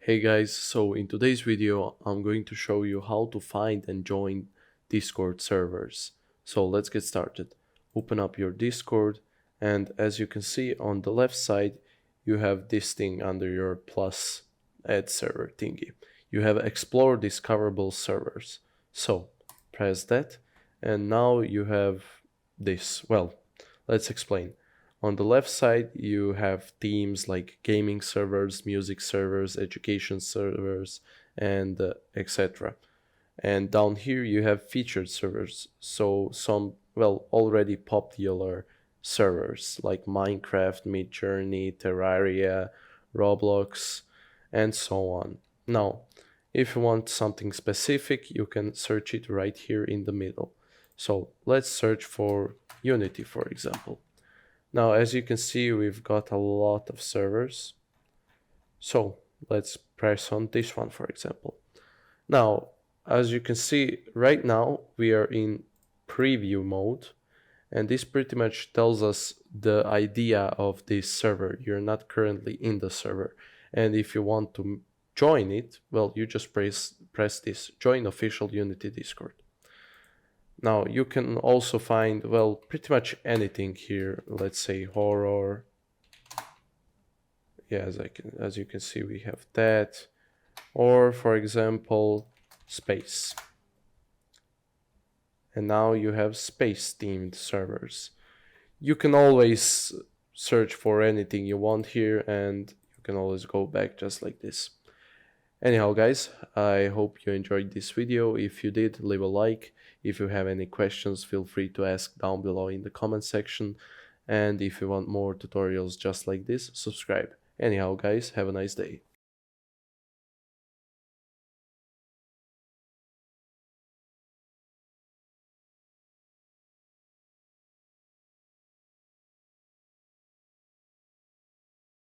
Hey guys, so in today's video I'm going to show you how to find and join Discord servers. So let's get started. Open up your Discord, and as you can see on the left side you have this thing under your plus add server thingy. You have explore discoverable servers. So press that, and now you have this. Well, let's explain. On the left side, you have themes like gaming servers, music servers, education servers, and etc. And down here, you have featured servers. So some, well, already popular servers like Minecraft, Midjourney, Terraria, Roblox, and so on. Now, if you want something specific, you can search it right here in the middle. So let's search for Unity, for example. Now, as you can see, we've got a lot of servers. So let's press on this one, for example. Now, as you can see, right now we are in preview mode, and this pretty much tells us the idea of this server. You're not currently in the server. And if you want to join it, well, you just press this, join official Unity Discord. Now you can also find, well, pretty much anything here. Let's say horror. Yeah, as you can see, we have that. Or for example, space. And now you have space themed servers. You can always search for anything you want here, and you can always go back just like this. Anyhow guys, I hope you enjoyed this video. If you did, leave a like. If you have any questions, feel free to ask down below in the comment section. And if you want more tutorials just like this, subscribe. Anyhow guys, have a nice day.